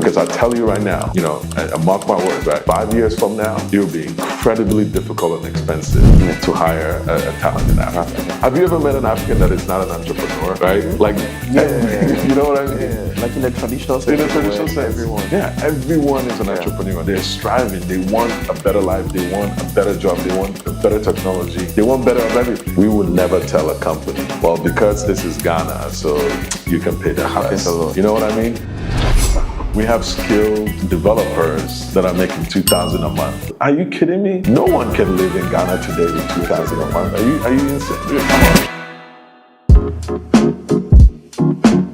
Because I tell you right now, I mark my words, right? 5 years from now, it'll be incredibly difficult and expensive to hire a talented African. Have you ever met an African that is not an entrepreneur, right? Like, you know what I mean? Yeah. Like in the traditional sense. In the traditional sense. Everyone. Yeah, everyone is an entrepreneur. They're striving. They want a better life. They want a better job. They want a better technology. They want better of everything. We would never tell a company, well, because this is Ghana, so you can pay them less. You know what I mean? We have skilled developers that are making $2,000 a month. Are you kidding me? No one can live in Ghana today with $2,000 a month. Are you insane? Come on.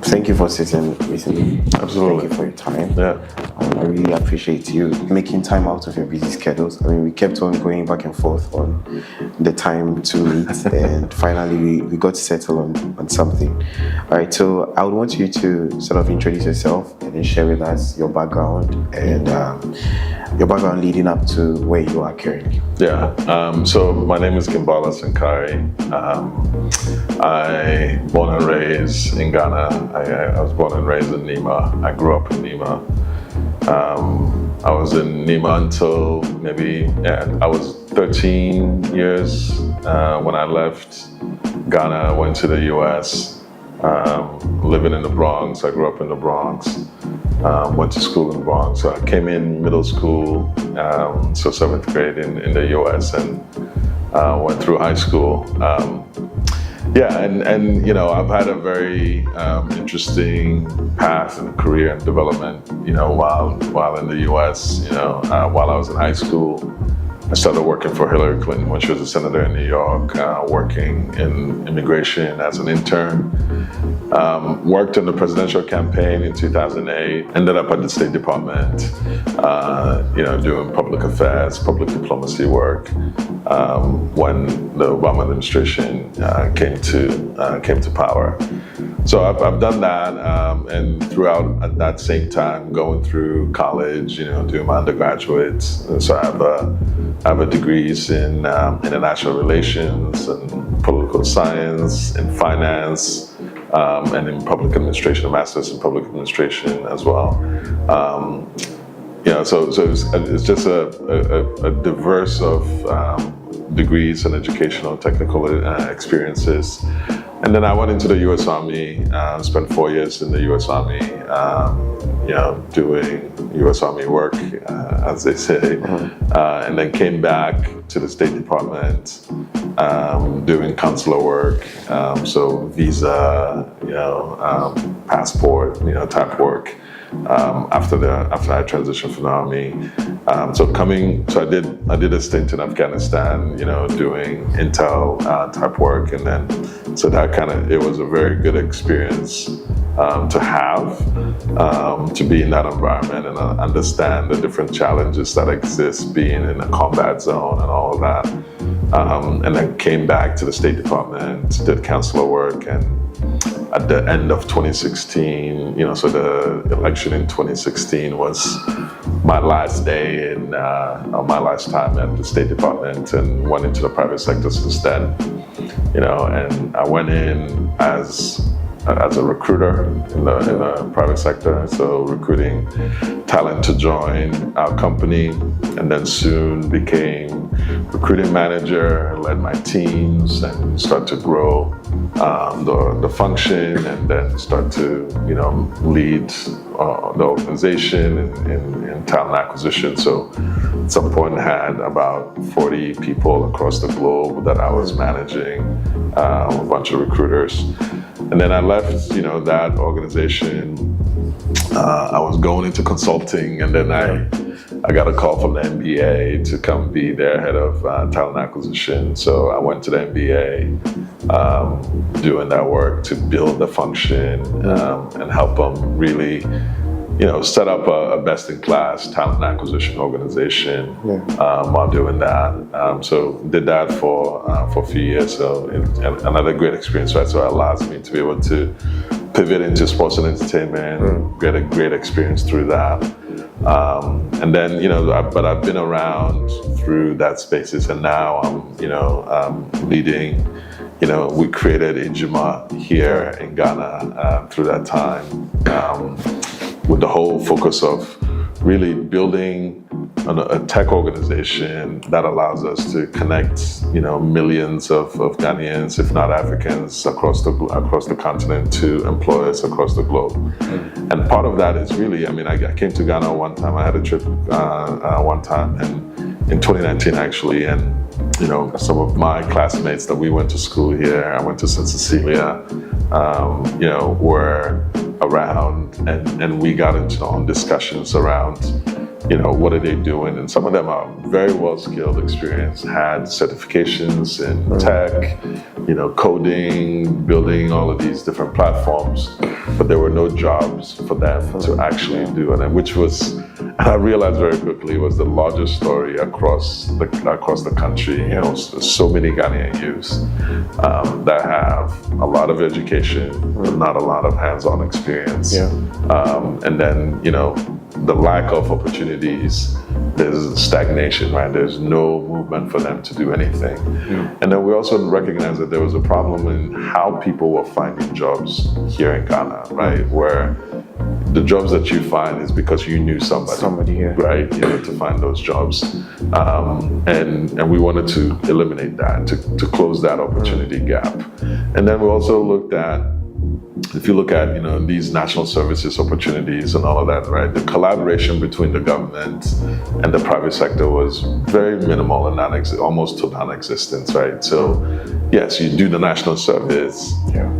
Thank you for sitting with me. Absolutely. Thank you for your time. Yeah. I really appreciate you making time out of your busy schedules. I mean, we kept on going back and forth on the time to meet, and finally we got to settle on something. All right, so I would want you to sort of introduce yourself and then share with us your background and your background leading up to where you are currently. Yeah, so my name is Gimbala Sankare. I born and raised in Ghana. I was born and raised in Nima. I grew up in Nima. I was in Nima until I was 13 years when I left Ghana. I went to the US, living in the Bronx. I grew up in the Bronx. Went to school in the Bronx. So I came in middle school, so 7th grade in the US, and went through high school. And I've had a very interesting path and career and development, while in the US, while I was in high school. I started working for Hillary Clinton when she was a senator in New York, working in immigration as an intern. Worked in the presidential campaign in 2008, ended up at the State Department, doing public affairs, public diplomacy work, when the Obama administration came to power. So I've done that, and throughout at that same time, going through college, doing my undergraduate. So I have a degrees in international relations and political science, in finance, and in public administration, a master's in public administration as well. So it's just a diverse of degrees and educational, technical experiences. And then I went into the U.S. Army, spent 4 years in the U.S. Army, doing U.S. Army work, as they say, and then came back to the State Department, doing consular work, so visa, passport, type work. After I transitioned from the Army, so I did a stint in Afghanistan, doing intel type work, and then so that it was a very good experience to have, to be in that environment and understand the different challenges that exist being in a combat zone and all of that. And then came back to the State Department, did consular work, and at the end of 2016, so the election in 2016 was my last day my last time at the State Department, and went into the private sector since then. And I went in as a recruiter in the private sector, so recruiting talent to join our company, and then soon became recruiting manager, led my teams, and start to grow the function, and then start to lead the organization in talent acquisition. So at some point had about 40 people across the globe that I was managing, a bunch of recruiters. And then I left, that organization. I was going into consulting, and then I got a call from the NBA to come be their head of talent acquisition. So I went to the NBA, doing that work to build the function and help them really, set up a best-in-class talent acquisition organization while doing that. So did that for a few years. So another great experience, right? So it allows me to be able to pivot into sports and entertainment, get a great experience through that. And then, but I've been around through that spaces, and now I'm leading, we created Adjuma here in Ghana through that time. with the whole focus of really building a tech organization that allows us to connect, millions of Ghanaians, if not Africans, across the continent to employers across the globe. And part of that is really, I came to Ghana one time. I had a trip one time, and in 2019 actually, and some of my classmates that we went to school here, I went to St. Cecilia, were around, and we got into on discussions around, what are they doing? And some of them are very well skilled, experienced, had certifications in tech, coding, building all of these different platforms, but there were no jobs for them to actually do it, which was, I realized very quickly, was the largest story across the country. So many Ghanaian youths that have a lot of education, but not a lot of hands-on experience. And then, the lack of opportunities, there's stagnation, right? There's no movement for them to do anything. And then we also recognized that there was a problem in how people were finding jobs here in Ghana, right? Where the jobs that you find is because you knew somebody here, right? To find those jobs. And we wanted to eliminate that, to close that opportunity gap. And then we also looked at, if you look at, these national services opportunities and all of that, right? The collaboration between the government and the private sector was very minimal and almost to non-existent, right? So, yes, you do the national service,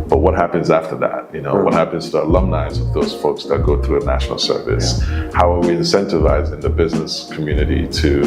but what happens after that? What happens to alumni of those folks that go through a national service? How are we incentivizing the business community to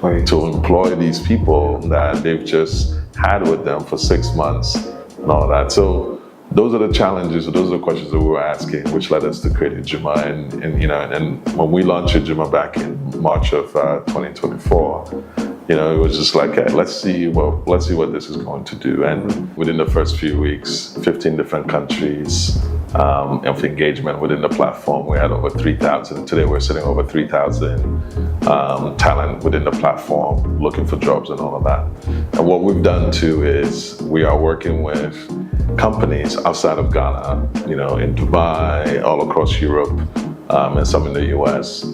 employ these people that they've just had with them for 6 months and all of that? So, those are the challenges, or those are the questions that we were asking, which led us to create Adjuma. And when we launched Adjuma back in March of 2024, it was just like, hey, let's see what this is going to do. And within the first few weeks, 15 different countries of engagement within the platform. We had over 3,000. Today we're sitting over 3,000 talent within the platform, looking for jobs and all of that. And what we've done too is we are working with companies outside of Ghana, in Dubai, all across Europe, and some in the US,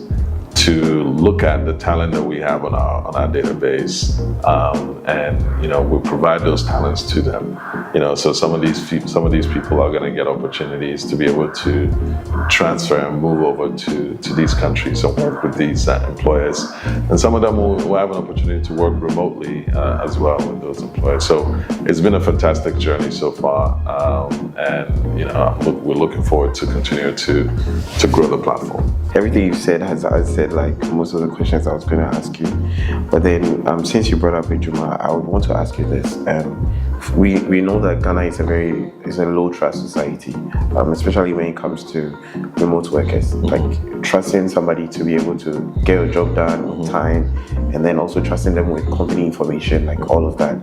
to look at the talent that we have on our database, and we provide those talents to them. So some of these people are going to get opportunities to be able to transfer and move over to these countries and work with these employers, and some of them will have an opportunity to work remotely as well with those employers. So it's been a fantastic journey so far, and we're looking forward to continue to grow the platform. Everything you've said has answered like most of the questions I was going to ask you. But then, since you brought up Adjuma, I would want to ask you this. We know that Ghana is a low trust society, especially when it comes to remote workers. Like trusting somebody to be able to get a job done on time, and then also trusting them with company information, like all of that.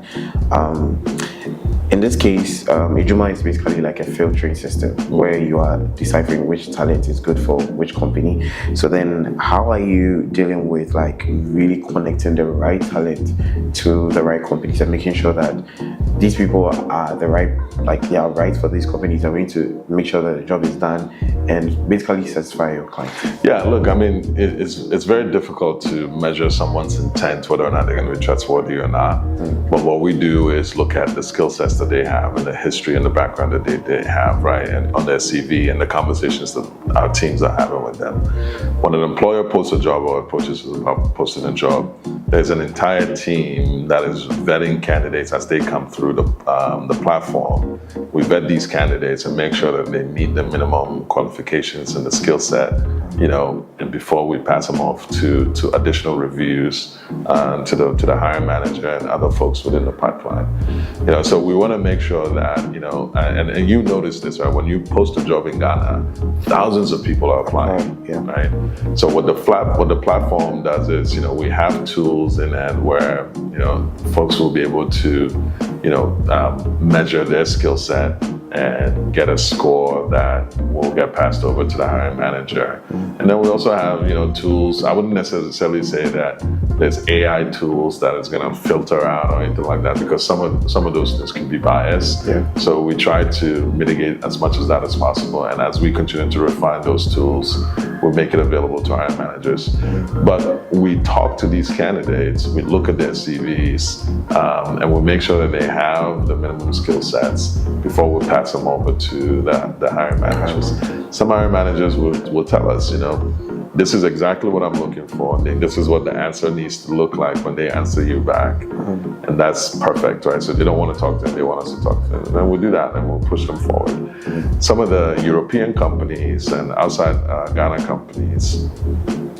In this case, Adjuma is basically like a filtering system where you are deciphering which talent is good for which company. So then how are you dealing with like really connecting the right talent to the right companies and making sure that these people are the right, like they are right for these companies, and we need to make sure that the job is done and basically satisfy your client? Yeah, look, it's very difficult to measure someone's intent, whether or not they're going to be trustworthy or not. But what we do is look at the skill sets that they have and the history and the background that they have, right, and on their CV and the conversations that our teams are having with them. When an employer posts a job or approaches us about posting a job, there's an entire team that is vetting candidates as they come through the platform. We vet these candidates and make sure that they meet the minimum qualifications and the skill set, and before we pass them off to additional reviews to the hiring manager and other folks within the pipeline. So we want to make sure that, and you notice this, right? When you post a job in Ghana, thousands of people are applying, right? So what the platform does is, we have tools in it where, folks will be able to, measure their skill set and get a score that will get passed over to the hiring manager. And then we also have, tools. I wouldn't necessarily say that there's AI tools that is going to filter out or anything like that, because some of those things can be biased. Yeah. So we try to mitigate as much as that as possible. And as we continue to refine those tools, we'll make it available to hiring managers. But we talk to these candidates, we look at their CVs, and we'll make sure that they have the minimum skill sets before we pass them over to the hiring managers. Some hiring managers will tell us, this is exactly what I'm looking for. This is what the answer needs to look like when they answer you back. And that's perfect, right? So if they don't want to talk to them, they want us to talk to them. And then we'll do that and we'll push them forward. Some of the European companies and outside Ghana companies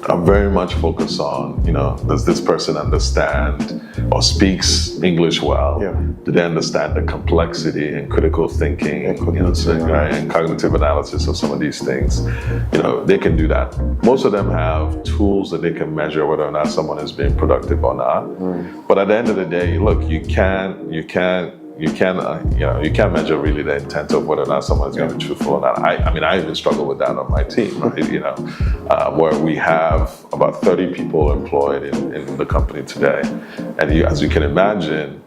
are very much focused on, does this person understand or speaks English well? Yeah. Do they understand the complexity and critical thinking and cognitive analysis of some of these things? They can do that. Most of them have tools that they can measure whether or not someone is being productive or not. But at the end of the day, look, you can't measure really the intent of whether or not someone is going to be truthful or not. I even struggle with that on my team, right? Where we have about 30 people employed in the company today, and as you can imagine,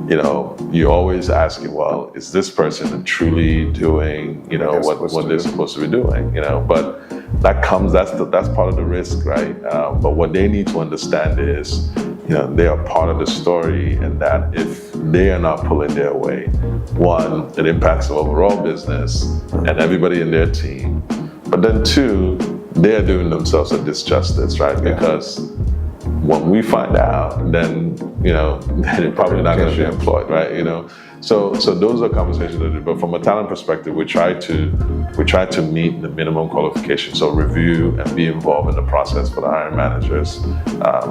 you always ask, well, is this person truly doing, what they're supposed to be doing, But that's part of the risk, right? But what they need to understand is, they are part of the story, and that if they are not pulling their weight, one, it impacts the overall business and everybody in their team. But then two, they are doing themselves a disjustice, right? Because when we find out, then they're probably not going to be employed, right? So those are conversations that we do. But from a talent perspective, we try to meet the minimum qualifications. So review and be involved in the process for the hiring managers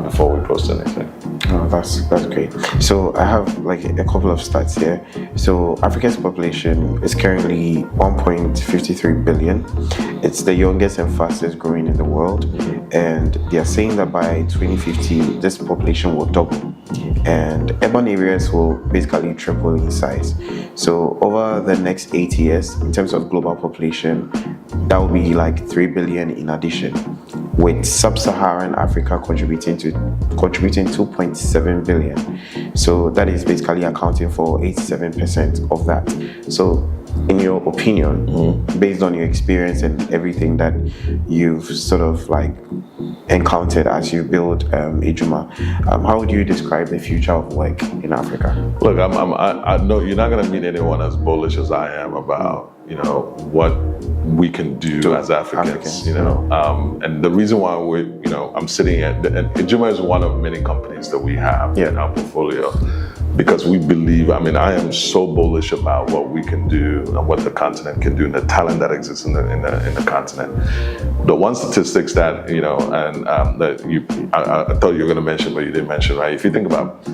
before we post anything. Oh, that's great. So I have a couple of stats here. So Africa's population is currently 1.53 billion. It's the youngest and fastest growing in the world. And they are saying that by 2050, this population will double. And urban areas will basically triple in size. So over the next 8 years, in terms of global population, that will be 3 billion in addition, with sub-Saharan Africa contributing 2.7 billion. So that is basically accounting for 87% of that. So in your opinion, based on your experience and everything that you've sort of encountered as you build Adjuma, how would you describe the future of work in Africa? Look, I know you're not going to meet anyone as bullish as I am about what we can do as Africans. And the reason why I'm sitting here, and Adjuma is one of many companies that we have in our portfolio, because we believe, I am so bullish about what we can do and what the continent can do and the talent that exists in the continent. The one statistics that, I thought you were going to mention, but you didn't mention, right? If you think about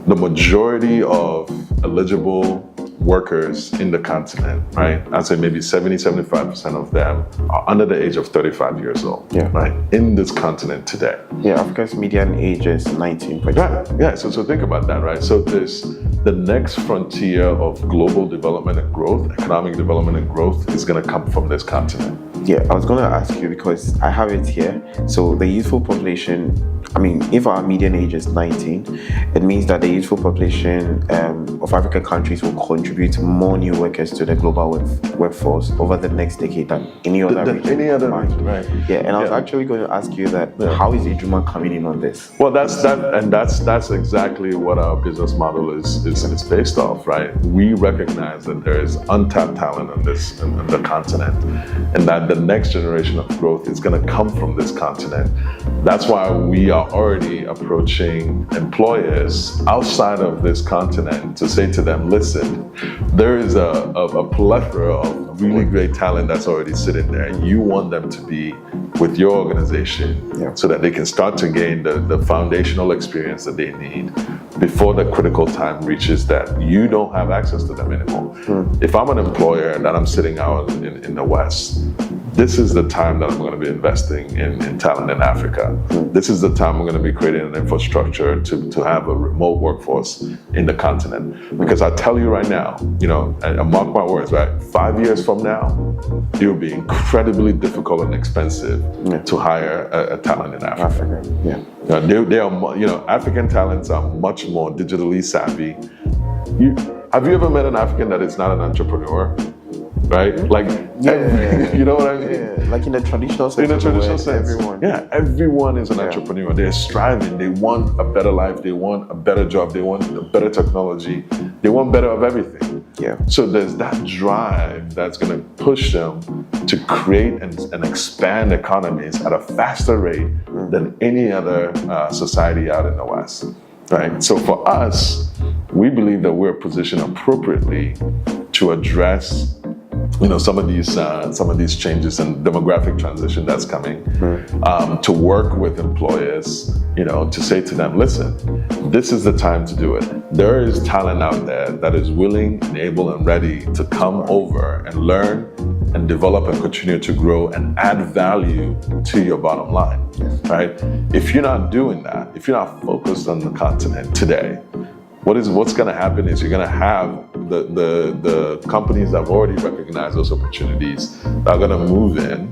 the majority of eligible workers in the continent, right? I'd say maybe 70-75% of them are under the age of 35 years old, right? In this continent today. Yeah, Africa's median age is 19. Right. Yeah, so think about that, right? So the next frontier of global development and growth, economic development and growth, is going to come from this continent. Yeah, I was going to ask you because I have it here. So the youthful population, if our median age is 19, it means that the youthful population of African countries will contribute more new workers to the global workforce over the next decade than any other region. Any other region, right? Yeah, and I was actually going to ask you that, how is Adjuma coming in on this? Well, that's exactly what our business model is based off, right? We recognize that there is untapped talent on the continent, and that the next generation of growth is going to come from this continent. That's why we are already approaching employers outside of this continent to say to them, listen, there is a plethora of really great talent that's already sitting there, and you want them to be with your organization so that they can start to gain the foundational experience that they need before the critical time reaches that you don't have access to them anymore. If I'm an employer that I'm sitting out in the West, this is the time that I'm going to be investing in talent in Africa. This is the time I'm going to be creating an infrastructure to have a remote workforce in the continent. Because I tell you right now, and mark my words, right? 5 years from now, it will be incredibly difficult and expensive to hire a talent in Africa. They are, African talents are much more digitally savvy. Have you ever met an African that is not an entrepreneur? Right? Like, you know what I mean? Yeah, like in the traditional sense. In the traditional sense. Everyone. Yeah, everyone is an entrepreneur. They're striving. They want a better life. They want a better job. They want a better technology. They want better of everything. Yeah. So there's that drive that's going to push them to create and expand economies at a faster rate than any other society out in the West. Right? So for us, we believe that we're positioned appropriately to address some of these changes and demographic transition that's coming, to work with employers, to say to them, listen, this is the time to do it. There is talent out there that is willing and able and ready to come over and learn and develop and continue to grow and add value to your bottom line, right? If you're not doing that, if you're not focused on the continent today, what's going to happen is you're going to have the companies that have already recognized those opportunities that are going to move in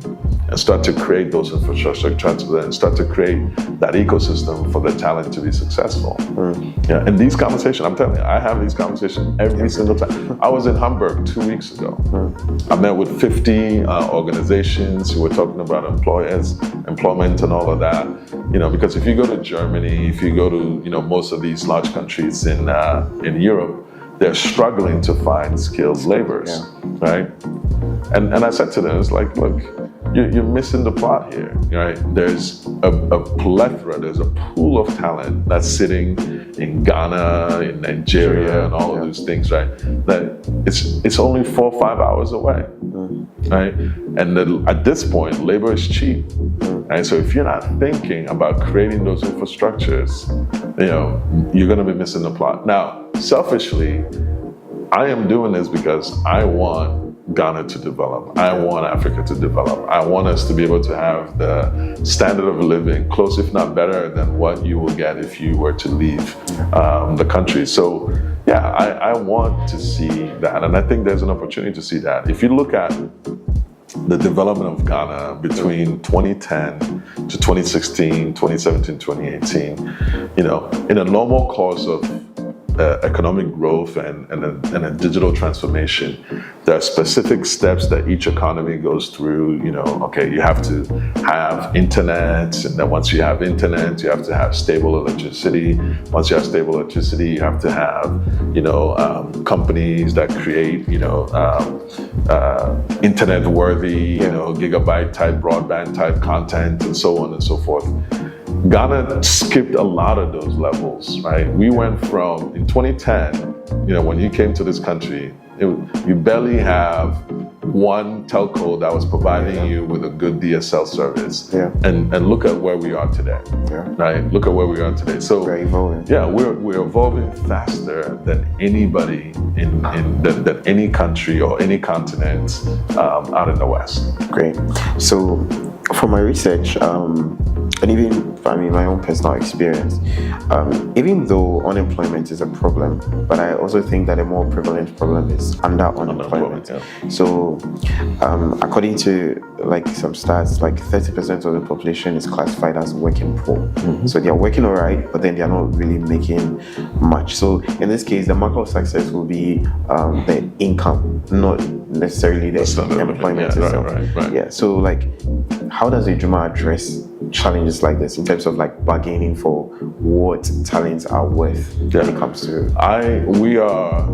and start to create those infrastructure and start to create that ecosystem for the talent to be successful. Yeah, and these conversations, I'm telling you, I have these conversations every single time. I was in Hamburg 2 weeks ago. I met with 50 organizations who were talking about employment and all of that. Because if you go to Germany, if you go to most of these large countries in Europe, they're struggling to find skilled laborers, right? And I said to them, it's like, look, you're missing the plot here, right? There's a plethora, there's a pool of talent that's sitting in Ghana, in Nigeria, and all of those things, right? That it's only 4 or 5 hours away, right? And then at this point, labor is cheap. And so if you're not thinking about creating those infrastructures, you're going to be missing the plot. Now, selfishly, I am doing this because I want Ghana to develop. I want Africa to develop. I want us to be able to have the standard of living close, if not better, than what you will get if you were to leave the country. So, yeah, I want to see that. And I think there's an opportunity to see that. If you look at the development of Ghana between 2010 to 2016, 2017, 2018, in a normal course of economic growth and a digital transformation, there are specific steps that each economy goes through. You have to have internet, and then once you have internet, you have to have stable electricity. Once you have stable electricity, you have to have, companies that create, internet-worthy, gigabyte-type, broadband-type content, and so on and so forth. Ghana skipped a lot of those levels, right? We went from, in 2010, when you came to this country, you barely have one telco that was providing you with a good DSL service. And look at where we are today, right? Look at where we are today. So, we're evolving faster than anybody than any country or any continent out in the West. Great. So, from my research, and even my own personal experience, even though unemployment is a problem, but I also think that a more prevalent problem is underemployment. So, according to some stats, 30% of the population is classified as working poor. So they are working all right, but then they are not really making much. So in this case, the marker of success will be the income, not necessarily the employment itself. Right. Yeah. So how does Adjuma address challenges like this in terms of bargaining for what talents are worth when it comes to? We are,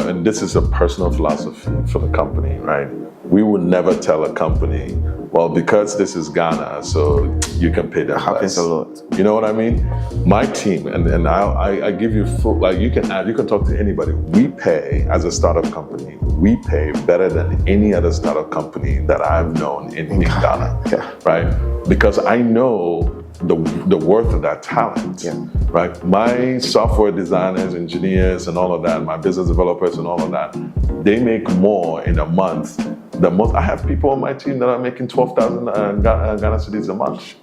and this is a personal philosophy for the company, right? We would never tell a company, well, because this is Ghana, so you can pay them less. Happens a lot. You know what I mean? My team, and I give you full, you can talk to anybody. We pay, as a startup company, we pay better than any other startup company that I've known in Ghana, right? Because I know the worth of that talent, right? My software designers, engineers, and all of that, my business developers and all of that, they make more in a month than most. I have people on my team that are making 12,000 Ghana cedis a month,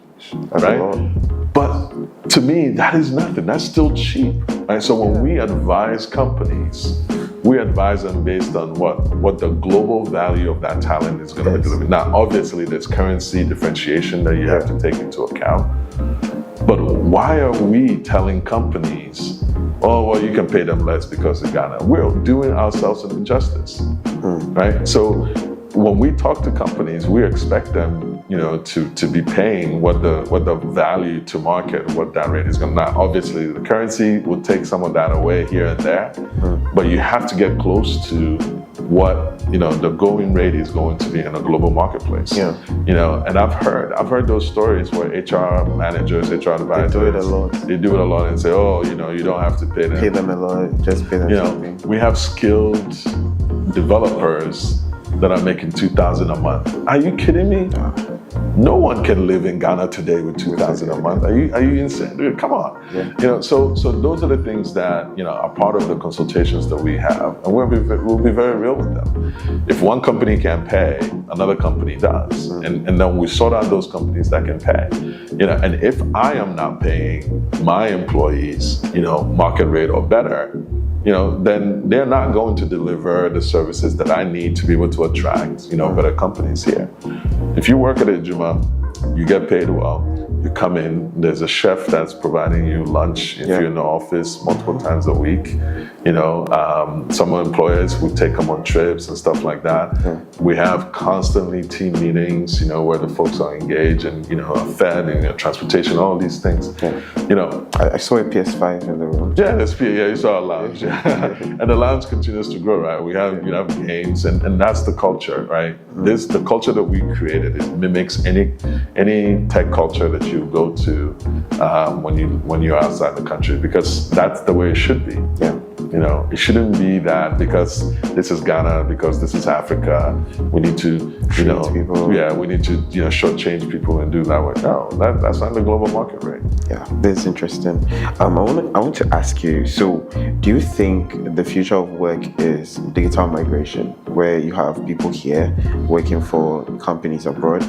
right? But to me, that is nothing. That's still cheap, right? So when we advise companies, we advise them based on what the global value of that talent is going to be delivering. Now, obviously, there's currency differentiation that you have to take into account. But why are we telling companies, oh, well, you can pay them less because of Ghana? We're doing ourselves an injustice, right? So when we talk to companies, we expect them, to be paying what the value to market, what that rate is going to. Now, obviously, the currency will take some of that away here and there, but you have to get close to what the going rate is going to be in a global marketplace. And I've heard those stories where HR managers, HR advisors, they do it a lot and say, oh, you don't have to pay them a lot, just pay them something. We have skilled developers that are making 2,000 a month. Are you kidding me? No one can live in Ghana today with 2,000 a month. Are you insane? Dude, come on. So those are the things that are part of the consultations that we have, and we'll be very real with them. If one company can pay, another company does, and then we sort out those companies that can pay. And if I am not paying my employees, market rate or better, then they're not going to deliver the services that I need to be able to attract, better companies here. If you work at Adjuma, you get paid well. You come in, there's a chef that's providing you lunch if you're in the office multiple times a week. Some employers will take them on trips and stuff like that. We have constantly team meetings, where the folks are engaged and, are fed and transportation, all these things. I saw a PS5 in the room. Yeah, you saw a lounge. And the lounge continues to grow, right? We have games, and that's the culture, right? The culture that we created, it mimics any tech culture that you go to when you're outside the country, because that's the way it should be. It shouldn't be that because this is Ghana, because this is Africa, we need to, people. we need to, shortchange people and do that way. No, that's not the global market rate. Yeah, this is interesting. I want to ask you, so do you think the future of work is digital migration, where you have people here working for companies abroad,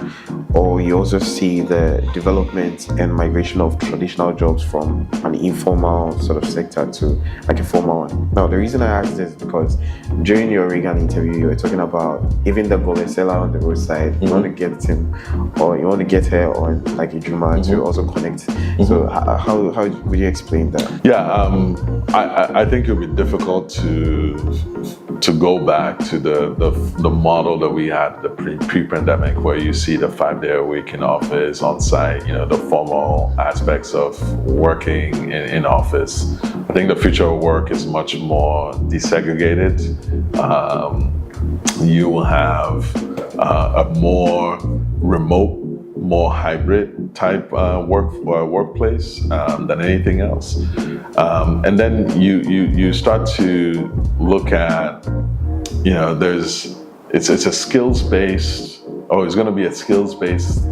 or you also see the development and migration of traditional jobs from an informal sort of sector to like a formal one? Now, the reason I asked this is because during your Reagan interview, you were talking about even the gold seller on the roadside. You want to get him, or you want to get her on like Adjuma to also connect. So how would you explain that? Yeah, I think it would be difficult to go back to the model that we had the pre-pandemic, where you see the 5-day-a-week in office, on site, the formal aspects of working in office. I think the future of work is much more desegregated. You will have a more remote, more hybrid type workplace than anything else. And then you start to look at, it's a skills-based, or it's going to be a skills-based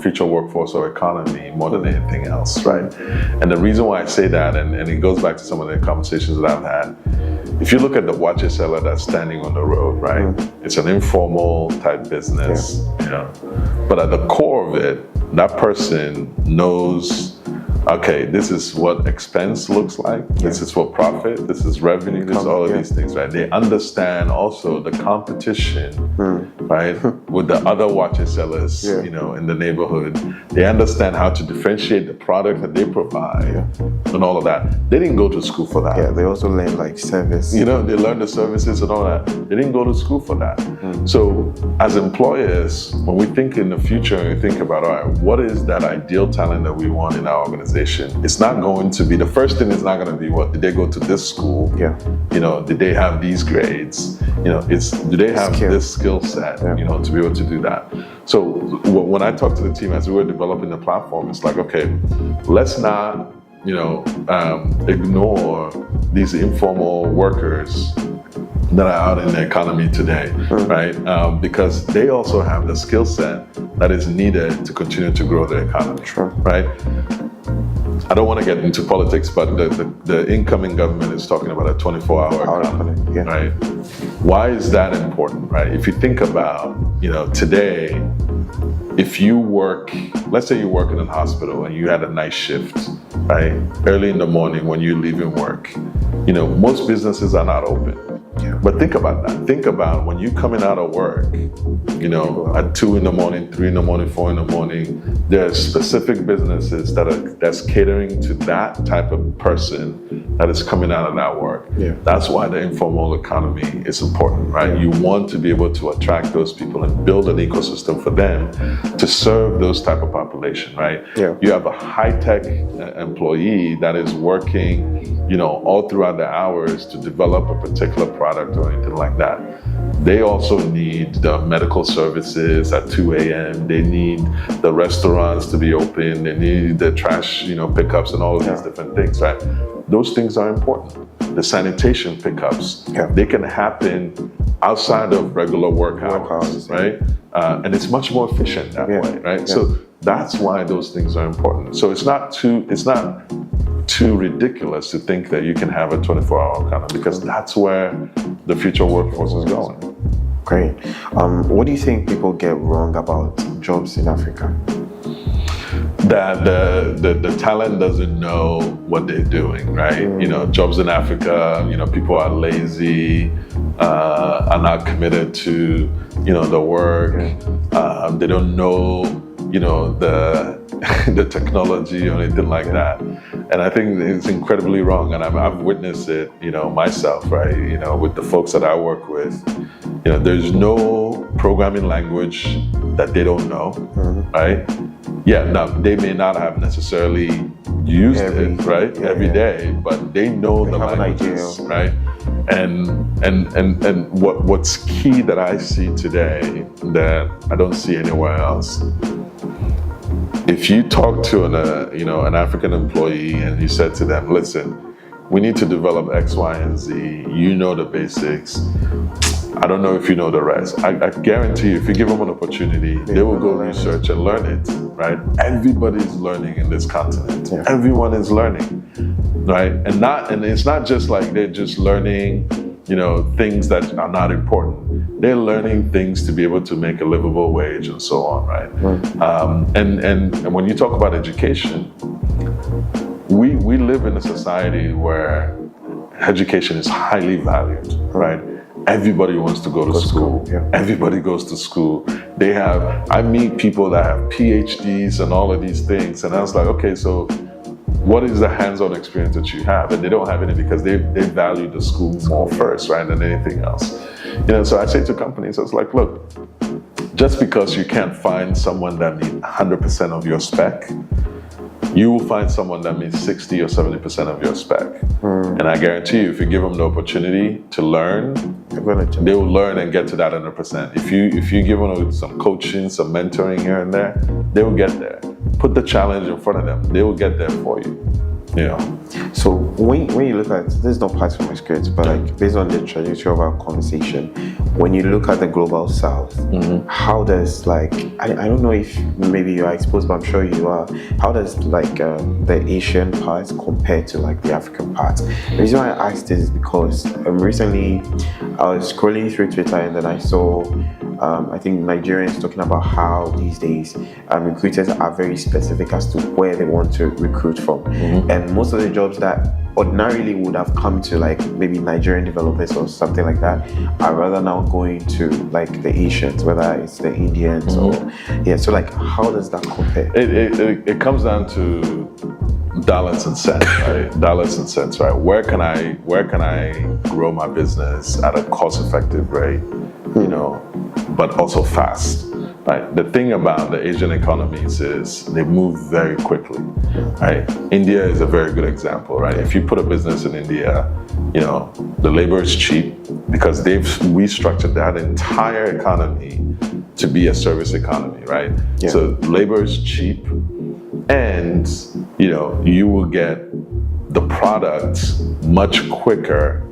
future workforce or economy more than anything else, right? And the reason why I say that, and it goes back to some of the conversations that I've had, if you look at the watches seller that's standing on the road, right? It's an informal type business, but at the core of it, that person knows, okay, this is what expense looks like, this is what profit, this is revenue, this is all of these things, right? They understand also the competition, right, with the other watches sellers, in the neighborhood. They understand how to differentiate the product that they provide and all of that. They didn't go to school for that. Yeah, they also learn like service. They learn the services and all that. They didn't go to school for that. So as employers, when we think in the future and we think about, all right, what is that ideal talent that we want in our organization? It's not going to be, the first thing is not going to be, what, did they go to this school? Did they have these grades? It's, do they have this skill set, to be able to do that? So when I talk to the team as we were developing the platform, it's like, okay, let's not, ignore these informal workers that are out in the economy today, right? Because they also have the skill set that is needed to continue to grow the economy, right? I don't want to get into politics, but the incoming government is talking about a 24-hour economy, right? Why is that important, right? If you think about, today, if you work, let's say you work in a hospital and you had a night shift, right? Early in the morning when you're leaving work, most businesses are not open. But think about that. Think about when you're coming out of work, at 2 in the morning, 3 in the morning, 4 in the morning, there are specific businesses that's catering to that type of person that is coming out of that work. That's why the informal economy is important, right? You want to be able to attract those people and build an ecosystem for them to serve those type of population, right? You have a high-tech employee that is working, all throughout the hours to develop a particular product or anything like that. They also need the medical services at 2 a.m. They need the restaurants to be open. They need the trash, pickups and all of these different things, right? Those things are important. The sanitation pickups, they can happen outside of regular work hours, right? And it's much more efficient that way, right? So that's why those things are important. So it's not too ridiculous to think that you can have a 24-hour economy, because that's where the future workforce is going. Great. What do you think people get wrong about jobs in Africa? That the talent doesn't know what they're doing, right? Jobs in Africa, people are lazy, are not committed to, the work. They don't know, the technology or anything like that. And I think it's incredibly wrong. And I've witnessed it, myself, right? With the folks that I work with, there's no programming language that they don't know, right? Now they may not have necessarily used it, right, every day, but they know the languages, right? And what's key that I see today that I don't see anywhere else. If you talk to an African employee and you said to them, listen, we need to develop X, Y, and Z, the basics. I don't know if you know the rest. I guarantee you, if you give them an opportunity, they will go research and learn it, right? Everybody's learning in this continent. Everyone is learning, right? And it's not just like they're just learning, things that are not important. They're learning things to be able to make a livable wage and so on, right? And when you talk about education, we live in a society where education is highly valued, right? Everybody wants to go to school. Everybody goes to school. I meet people that have PhDs and all of these things, and I was like, okay, so what is the hands-on experience that you have? And they don't have any because they value the school more first, right, than anything else. So I say to companies, it's like, look, just because you can't find someone that meets 100% of your spec, you will find someone that meets 60 or 70% of your spec. And I guarantee you, if you give them the opportunity to learn, they will learn and get to that 100%. If you give them some coaching, some mentoring here and there, they will get there. Put the challenge in front of them. They will get there for you. So when you look at, this is not part of my script, but like based on the trajectory of our conversation, when you look at the global south, how does I don't know if maybe you are exposed, but I'm sure you are, how does the Asian part compare to the African part? The reason why I asked this is because recently I was scrolling through Twitter and then I saw I think Nigerians talking about how these days recruiters are very specific as to where they want to recruit from. And most of the jobs that ordinarily would have come to maybe Nigerian developers or something like that are rather now going to the Asians, whether it's the Indians or so how does that compare? It comes down to dollars and cents, right? Dollars and cents, right? Where can I grow my business at a cost-effective rate, but also fast, right? The thing about the Asian economies is they move very quickly, right? India is a very good example, right? If you put a business in India, the labor is cheap because they've restructured that entire economy to be a service economy, right? So labor is cheap, and you will get the product much quicker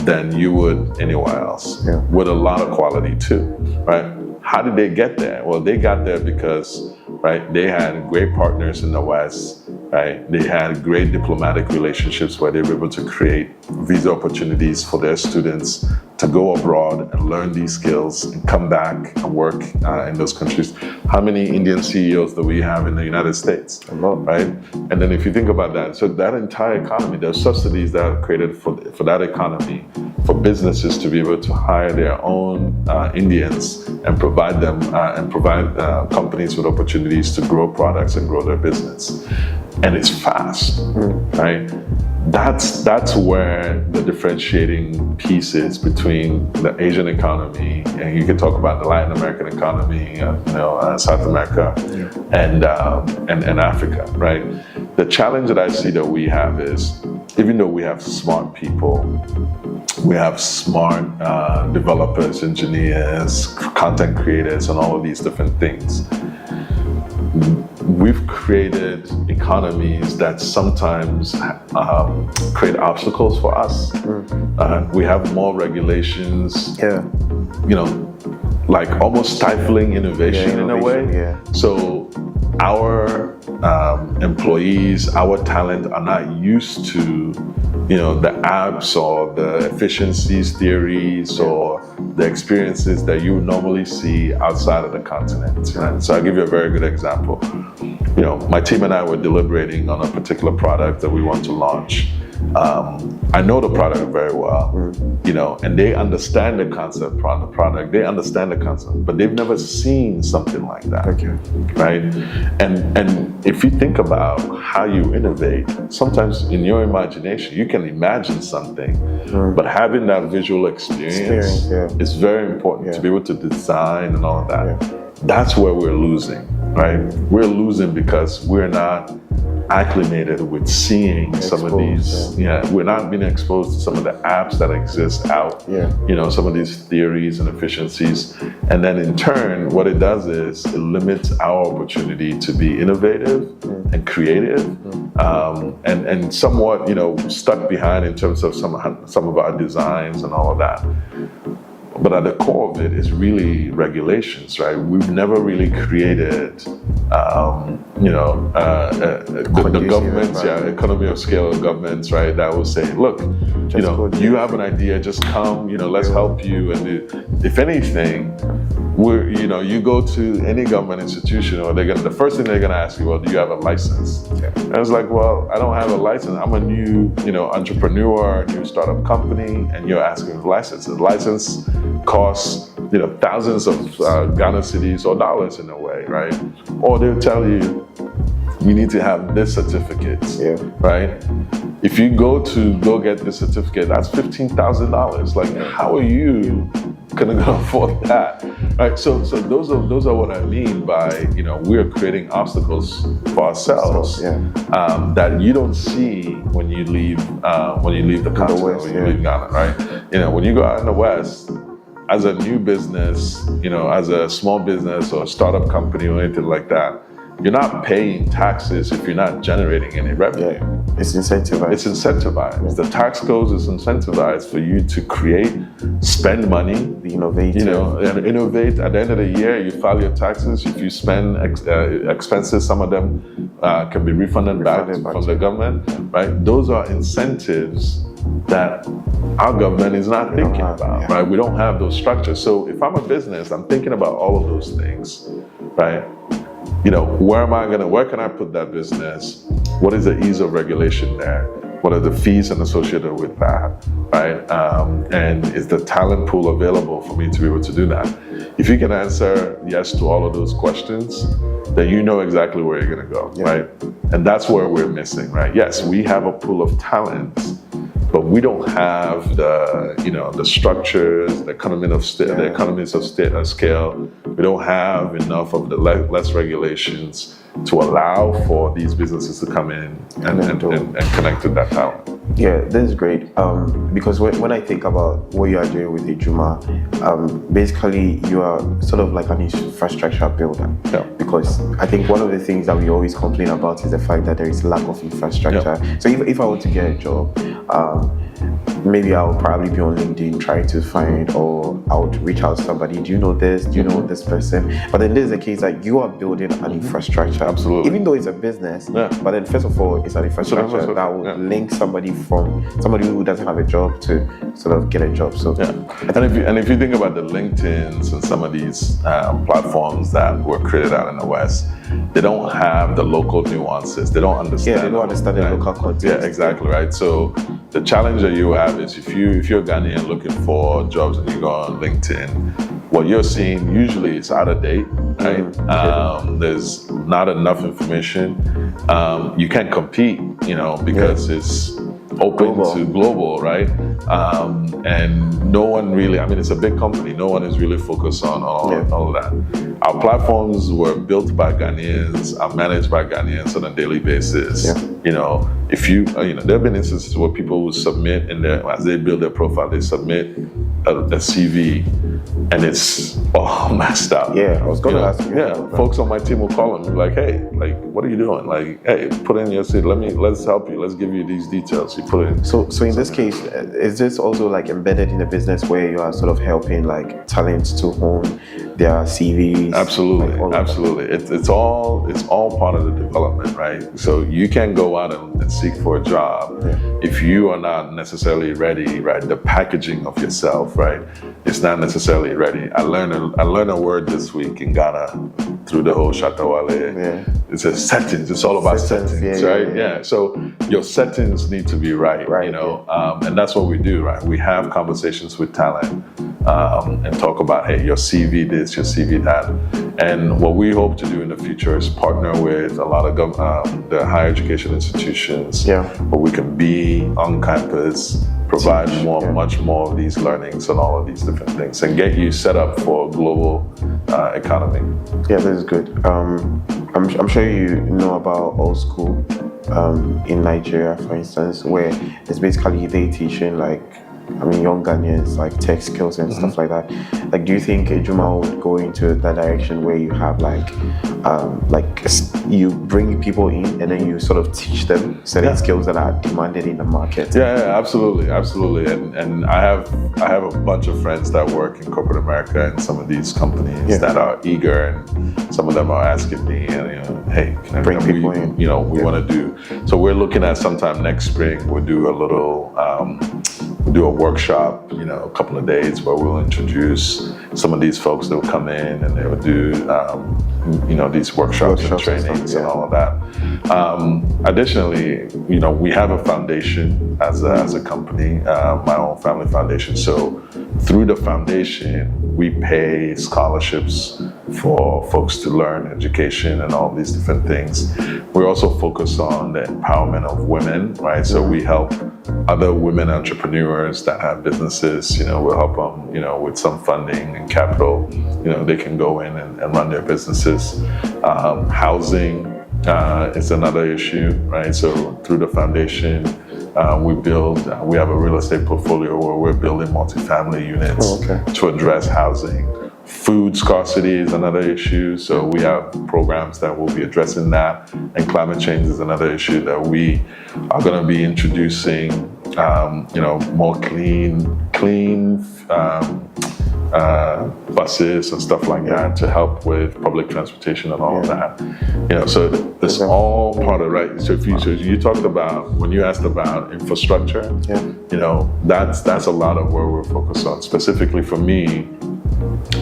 than you would anywhere else, with a lot of quality too, right? how did they get there? Well, they got there because, right, they had great partners in the West, right? They had great diplomatic relationships where they were able to create visa opportunities for their students to go abroad and learn these skills and come back and work in those countries. How many Indian CEOs do we have in the United States? A lot. Right? And then if you think about that, so that entire economy, there's subsidies that are created for that economy, for businesses to be able to hire their own Indians and provide them companies with opportunities to grow products and grow their business. And it's fast, right? That's where the differentiating piece is between the Asian economy, and you can talk about the Latin American economy, South America, and Africa, right? The challenge that I see that we have is, even though we have smart people, we have smart developers, engineers, content creators, and all of these different things, we've created economies that sometimes create obstacles for us. We have more regulations, like almost stifling innovation in a way. So our employees, our talent are not used to, the apps or the efficiencies theories or the experiences that you normally see outside of the continent. Right? So I'll give you a very good example. My team and I were deliberating on a particular product that we want to launch. I know the product very well, and they understand the concept on the product. They understand the concept, but they've never seen something like that, right? And if you think about how you innovate, sometimes in your imagination, you can imagine something, but having that visual experience is very important to be able to design and all of that. That's where we're losing, right? We're losing because we're not acclimated with seeing some of these, we're not being exposed to some of the apps that exist out, some of these theories and efficiencies. And then in turn, what it does is it limits our opportunity to be innovative and creative, and somewhat, stuck behind in terms of some of our designs and all of that. But at the core of it is really regulations, right? We've never really created, the governments, economy of scale of governments, right? That will say, look, you have an idea, just come, let's help you. And if anything, you go to any government institution, or the first thing they're gonna ask you, well, do you have a license? And I was like, well, I don't have a license. I'm a new, entrepreneur, new startup company, and you're asking for a license. The license costs, thousands of Ghana cedis or dollars in a way, right? Or they'll tell you, you need to have this certificate, right? If you go get this certificate, that's $15,000. Like, how are you gonna afford that, right? So those are what I mean by, we're creating obstacles for ourselves that you don't see when you leave the continent, when you leave Ghana, right? When you go out in the West, as a new business, as a small business or a startup company or anything like that, you're not paying taxes if you're not generating any revenue. It's incentivized. It's incentivized. The tax code is incentivized for you to create, spend money, be innovative. And innovate. At the end of the year, you file your taxes. If you spend expenses, some of them can be refunded back from the government, right? Those are incentives that our government is not thinking about, right? We don't have those structures. So if I'm a business, I'm thinking about all of those things, right? Where can I put that business? What is the ease of regulation there? What are the fees associated with that, right? And is the talent pool available for me to be able to do that? If you can answer yes to all of those questions, then you know exactly where you're gonna go, right? And that's where we're missing, right? Yes, we have a pool of talent, but we don't have the structures, the economies of scale. We don't have enough of the less regulations to allow for these businesses to come in and connect to that talent. Yeah, this is great. Because when I think about what you are doing with Adjuma, basically you are sort of like an infrastructure builder. Yeah. Because I think one of the things that we always complain about is the fact that there is lack of infrastructure. Yeah. So if I were to get a job, maybe I'll probably be on LinkedIn trying to find, or I would reach out to somebody. Do you know this? Do you know this person? But then there's a case that you are building an infrastructure. Absolutely. Even though it's a business, Yeah. but then first of all, it's an infrastructure that would link somebody who doesn't have a job to sort of get a job. So yeah, and if you think about the LinkedIn's and some of these platforms that were created out in the West, they don't have the local nuances. They don't understand. Yeah, they don't understand the local context. Yeah, exactly, right. So the challenge that you have is if you're Ghanaian looking for jobs and you go on LinkedIn, what you're seeing usually is out of date, right? There's not enough information. You can't compete, because it's open to global, right? And no one really, it's a big company. No one is really focused on all of that. Our platforms were built by Ghanaians, are managed by Ghanaians on a daily basis. If you, there have been instances where people will submit as they build their profile, they submit a CV and it's all messed up. Yeah, I was going to ask you. Yeah, folks on my team will call them like, hey, what are you doing? Like, hey, put in your CV. Let's help you. Let's give you these details. You put in. So in this case, is this also like embedded in the business where you are sort of helping like talents to hone their CVs? Absolutely. It's all part of the development, right? So you can go out and seek for a job if you are not necessarily ready, right? The packaging of yourself, right? It's not necessarily ready. I learned a word this week in Ghana through the whole Shatawale. Yeah. It says settings. It's all about settings, right? Yeah. So your settings need to be right, and that's what we do, right? We have conversations with talent and talk about, hey, your CV this, your CV that. And what we hope to do in the future is partner with a lot of the higher education institutions where we can be on campus, provide much more of these learnings and all of these different things, and get you set up for a global economy. Yeah, this is good. I'm sure you know about Old School in Nigeria, for instance, where it's basically they teaching young Ghanaians like tech skills and stuff like that. Like, do you think Adjuma would go into that direction where you have you bring people in and then you sort of teach them certain skills that are demanded in the market? Yeah, absolutely. And I have a bunch of friends that work in corporate America and some of these companies that are eager, and some of them are asking me, hey, can I bring people in? We want to do. So we're looking at sometime next spring. We'll do a little. We'll do a workshop, a couple of days where we'll introduce some of these folks. They'll come in and they will do, these workshops and trainings and all of that. Additionally, we have a foundation as a company, my own family foundation. So through the foundation, we pay scholarships for folks to learn education and all these different things. We're also focused on the empowerment of women, right? So we help other women entrepreneurs that have businesses, we'll help them, with some funding and capital, they can go in and run their businesses. Housing is another issue, right? So through the foundation, we have a real estate portfolio where we're building multifamily units to address housing. Food scarcity is another issue, so we have programs that will be addressing that, and climate change is another issue that we are going to be introducing, more clean buses and stuff like that to help with public transportation and all of that. So it's all part of, right? So you talked about, when you asked about infrastructure, that's a lot of where we're focused on. Specifically for me,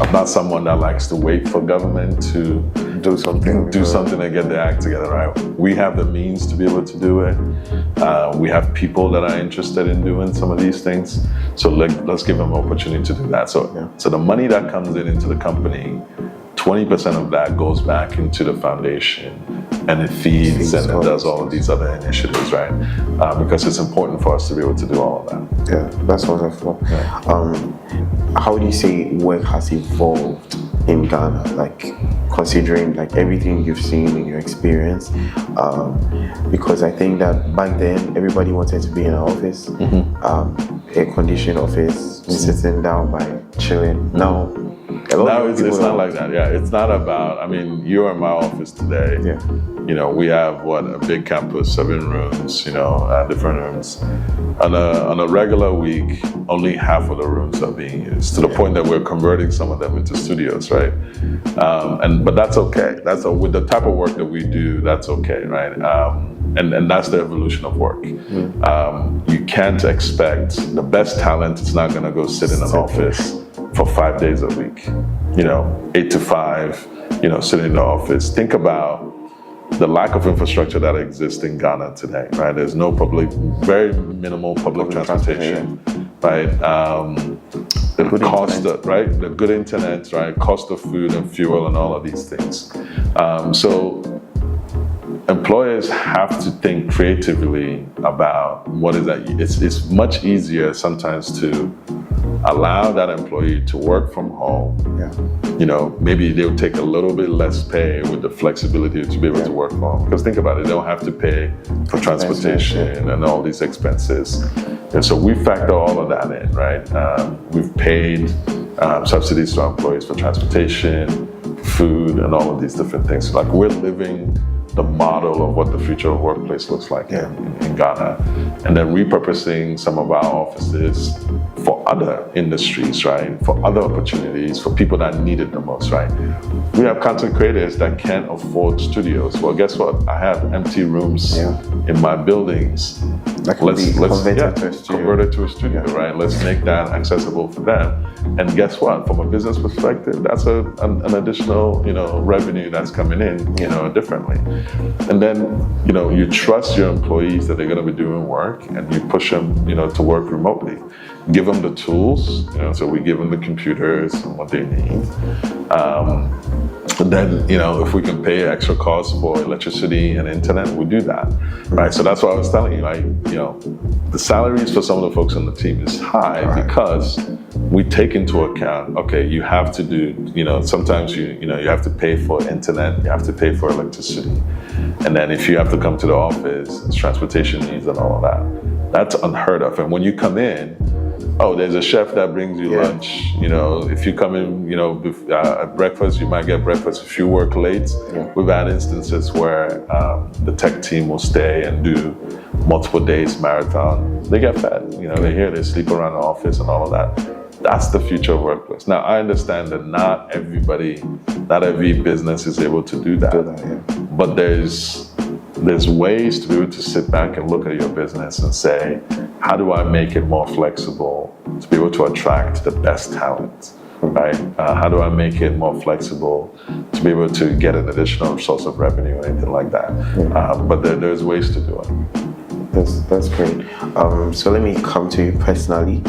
I'm not someone that likes to wait for government to do something and get their act together, right? We have the means to be able to do it. We have people that are interested in doing some of these things. So let's give them an opportunity to do that. So the money that comes into the company, 20% of that goes back into the foundation, and it feeds and it does all of these other initiatives, right? Because it's important for us to be able to do all of that. Yeah, that's wonderful. how do you say work has evolved in Ghana, like considering like everything you've seen in your experience? Because I think that back then everybody wanted to be in an office, air-conditioned office, sitting down by chilling. Now, now it's not like that. Yeah, it's not about. I mean, you're in my office today. Yeah. You know, we have a big campus, 7 rooms. Different rooms. On a regular week, only half of the rooms are being used, to the point that we're converting some of them into studios, right? But that's okay. With the type of work that we do, that's okay, right? And that's the evolution of work. You can't expect the best talent is not going to go sit in an office for 5 days a week, 8 to 5, sitting in the office. Think about the lack of infrastructure that exists in Ghana today, right? There's no very minimal public transportation, right? The cost of, right? The good internet, right? Cost of food and fuel and all of these things. So employers have to think creatively about what is that. It's much easier sometimes to allow that employee to work from home. Maybe they'll take a little bit less pay with the flexibility to be able to work from home. Because think about it, they don't have to pay for transportation and all these expenses. And so we factor all of that in, right? We've paid subsidies to our employees for transportation, food, and all of these different things. Like, we're living the model of what the future of workplace looks like in Ghana, and then repurposing some of our offices for other industries, right? For other opportunities, for people that need it the most, right? We have content creators that can't afford studios. Well, guess what? I have empty rooms in my buildings. Let's convert it to a studio, right? Let's make that accessible for them. And guess what? From a business perspective, that's an additional, revenue that's coming in, differently. And then, you trust your employees that they're going to be doing work, and you push them, to work remotely. Give them the tools, so we give them the computers and what they need. And then, if we can pay extra costs for electricity and internet, we do that, right? So that's what I was telling you, the salaries for some of the folks on the team is high because we take into account, okay, you have to do, sometimes you have to pay for internet, you have to pay for electricity. And then if you have to come to the office, it's transportation needs and all of that. That's unheard of. And when you come in, there's a chef that brings you lunch. If you come in, at breakfast, you might get breakfast. If you work late, we've had instances where the tech team will stay and do multiple days marathon. They get fed. They're here, they sleep around the office and all of that. That's the future of workplace. Now, I understand that not every business is able to do that. But there's ways to be able to sit back and look at your business and say, how do I make it more flexible to be able to attract the best talent, right? How do I make it more flexible to be able to get an additional source of revenue or anything like that? But there's ways to do it. That's great. So let me come to you personally.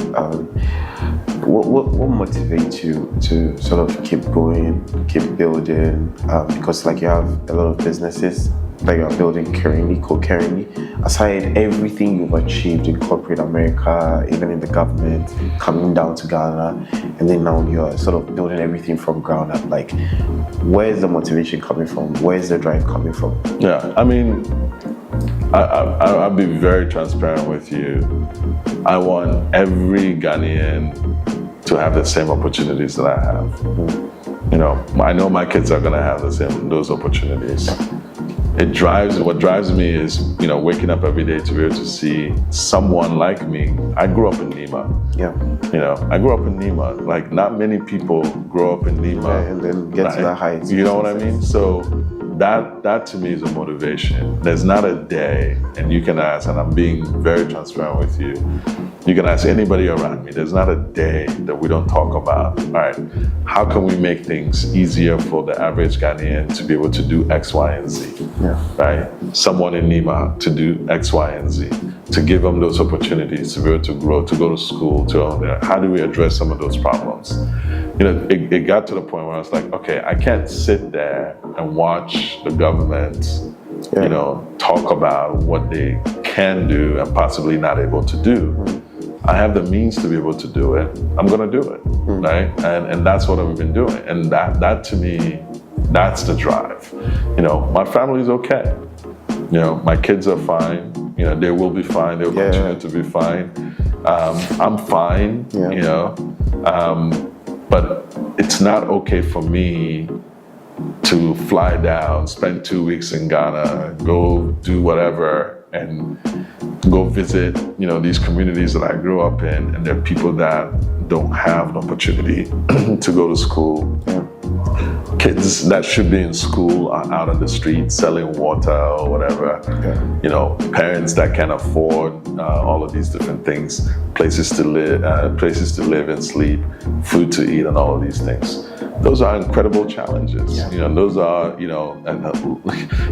What motivates you to sort of keep going, keep building? Because you have a lot of businesses that you are building concurrently. Aside everything you've achieved in corporate America, even in the government, coming down to Ghana, and then now you're sort of building everything from ground up. Where's the motivation coming from? Where's the drive coming from? Yeah, I mean, I'll be very transparent with you. I want every Ghanaian to have the same opportunities that I have. I know my kids are going to have those opportunities. What drives me is, waking up every day to be able to see someone like me. I grew up in Nima. I grew up in Nima. Not many people grow up in Nima. And then get to that height. You know what I mean? So that to me is a motivation. There's not a day, and you can ask, and I'm being very transparent with you, you can ask anybody around me, there's not a day that we don't talk about, all right, how can we make things easier for the average Ghanaian to be able to do X, Y, and Z, right? Someone in Nima to do X, Y, and Z, to give them those opportunities to be able to grow, to go to school, how do we address some of those problems? It got to the point where I was like, okay, I can't sit there and watch the government, talk about what they can do and possibly not able to do. I have the means to be able to do it, I'm gonna do it, right? And that's what I've been doing. And that to me, that's the drive. You know, my family's okay. You know, my kids are fine. You know, they will be fine. They'll continue to be fine. I'm fine, you know. But it's not okay for me to fly down, spend 2 weeks in Ghana, go do whatever, and go visit, you know, these communities that I grew up in, and there are people that don't have an opportunity to go to school. Kids that should be in school are out on the street selling water or whatever. You know, parents that can't afford all of these different things, places to live and sleep, food to eat, and all of these things. Those are incredible challenges. You know, those are, you know,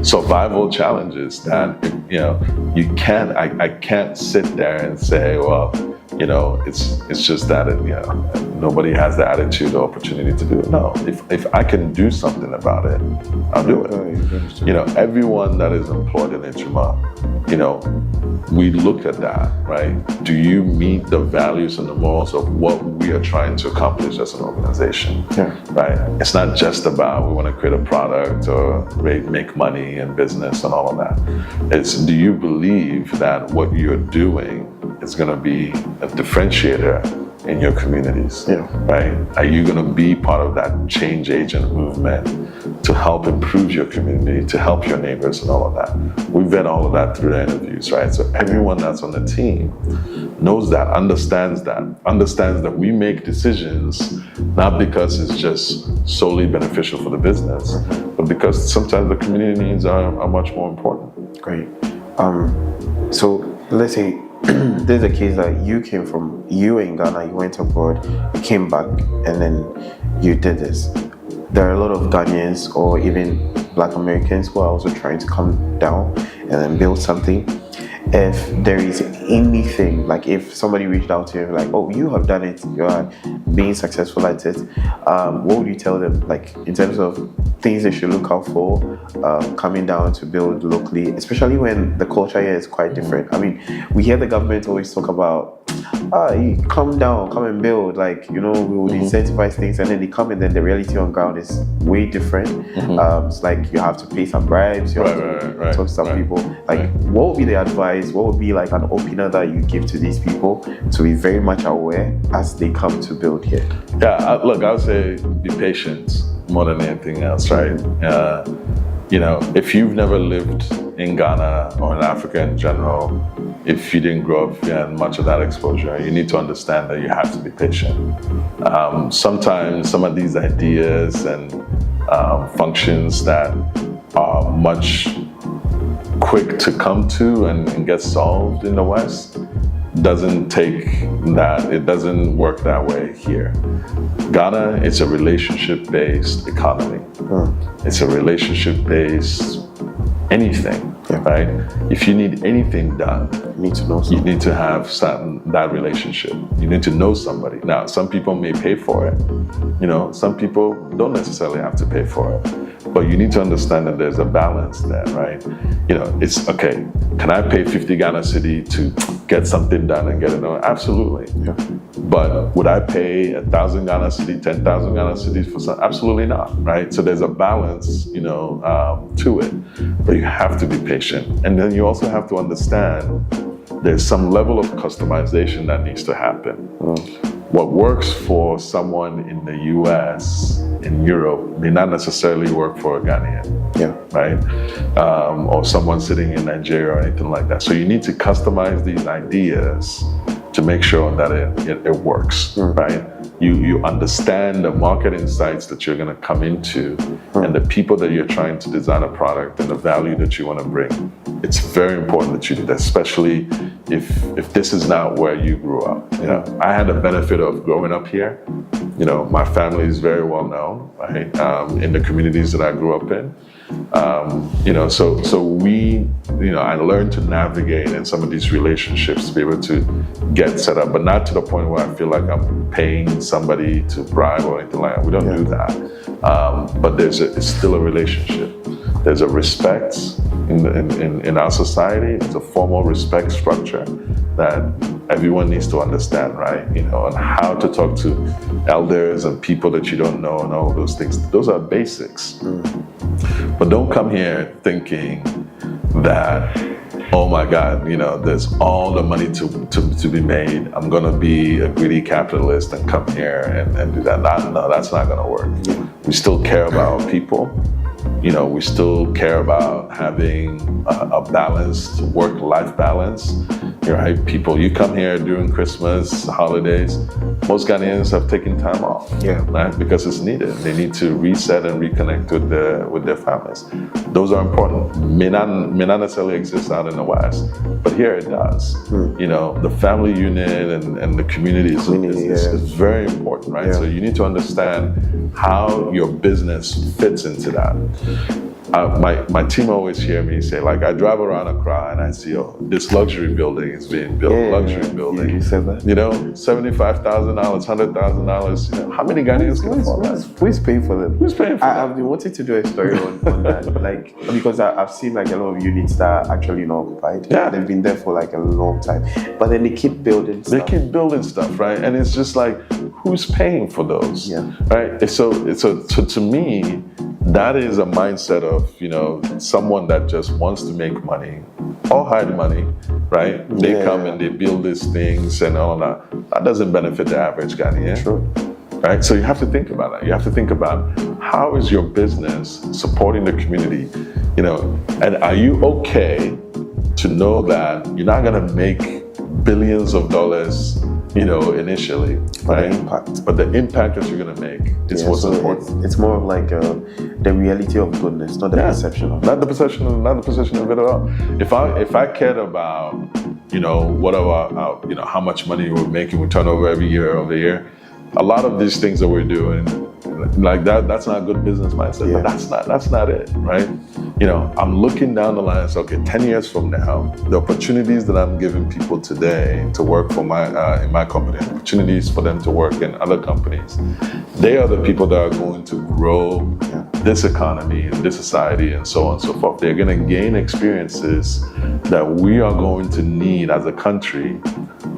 survival challenges that, you know, you can't. I can't sit there and say, well, you know, it's just that, you know, nobody has the attitude or opportunity to do it. No, if I can do something about it, I'll do it. You know, everyone that is employed in Adjuma, you know, we look at that, right? Do you meet the values and the morals of what we are trying to accomplish as an organization? Right? It's not just about we want to create a product or make money in business and all of that. It's, do you believe that what you're doing is going to be a differentiator in your communities, right? Are you going to be part of that change agent movement to help improve your community, to help your neighbors and all of that? We vet all of that through the interviews, right? So everyone that's on the team knows that, understands that we make decisions not because it's just solely beneficial for the business, but because sometimes the community needs are much more important. Great. So let's say there's a case that you were in Ghana, you went abroad, you came back, and then you did this. There are a lot of Ghanaians or even Black Americans who are also trying to come down and then build something. If there is anything, like if somebody reached out to you like, oh, you have done it, you are being successful at it, what would you tell them, like in terms of things they should look out for coming down to build locally, especially when the culture here is quite different? I mean, we hear the government always talk about, you come down, come and build, like, you know, we would incentivize things, and then they come and then the reality on ground is way different. It's like you have to pay some bribes, you have to talk to some people. Like, what would be the advice? What would be like an opener that you give to these people to be very much aware as they come to build here? Look, I would say be patient more than anything else, right? You know, if you've never lived in Ghana or in Africa in general, if you didn't grow up and much of that exposure, you need to understand that you have to be patient. Sometimes some of these ideas and functions that are much quick to come to and get solved in the West doesn't work that way here. Ghana is a relationship-based economy. It's a relationship-based anything, right? If you need anything done, You need to know somebody. You need to have that relationship. You need to know somebody. Now, some people may pay for it. You know, some people don't necessarily have to pay for it. But you need to understand that there's a balance there, right? You know, it's okay. Can I pay 50 Ghana cedi to get something done and get it done? Absolutely. Yeah. But would I pay 1,000 Ghana cedi, 10,000 Ghana cedis for something? Absolutely not, right? So there's a balance, you know, to it. But you have to be patient. And then you also have to understand there's some level of customization that needs to happen. What works for someone in the US, in Europe, may not necessarily work for a Ghanaian, right? Or someone sitting in Nigeria or anything like that. So you need to customize these ideas to make sure that it works, right? You understand the market insights that you're gonna come into and the people that you're trying to design a product and the value that you wanna bring. It's very important that you do that, especially if this is not where you grew up. You know, I had the benefit of growing up here. You know, my family is very well known, right? In the communities that I grew up in. You know, so we, you know, I learned to navigate in some of these relationships to be able to get set up, but not to the point where I feel like I'm paying somebody to bribe or anything like that. We don't do that. But it's still a relationship. There's a respect in our society. There's a formal respect structure that everyone needs to understand, right? On how to talk to elders and people that you don't know and all those things. Those are basics. But don't come here thinking that, oh my God, there's all the money to be made. I'm gonna be a greedy capitalist and come here and do that. No, that's not gonna work. We still care about people. We still care about having a balanced work-life balance, right? People, you come here during Christmas, holidays, most Ghanaians have taken time off, right? Because it's needed. They need to reset and reconnect with their families. Those are important. May not necessarily exist out in the West, but here it does. The family unit and the community is very important, right? So you need to understand how your business fits into that. My team always hear me say, like, I drive around Accra and I see, this luxury building is being built, luxury building. You said that. $75,000, $100,000. How many Ghanaians can afford that? Who's paying for them? Who's paying for that? I've been wanting to do a story on that, like, because I've seen like a lot of units that are actually not occupied. Yeah. They've been there for like a long time, but then they keep building stuff. They keep building stuff, right? And it's just like, who's paying for those? Right? So to me, that is a mindset of, someone that just wants to make money or hide money, right? They come and they build these things and all that. That doesn't benefit the average Ghanaian. True. Right? So you have to think about that. You have to think about, how is your business supporting the community? And are you okay to know that you're not gonna make billions of dollars, initially, right? But the impact that you're gonna make is what's important. It's more of like the reality of goodness, not the perception of it. Not the perception of it at all. If I cared about, how much money we're making, we turn over every year over year, a lot of these things that we're doing, like that's not a good business mindset. But that's not it, right? I'm looking down the line and say, okay, 10 years from now, the opportunities that I'm giving people today to work for in my company, opportunities for them to work in other companies, they are the people that are going to grow this economy and this society and so on and so forth. They're going to gain experiences that we are going to need as a country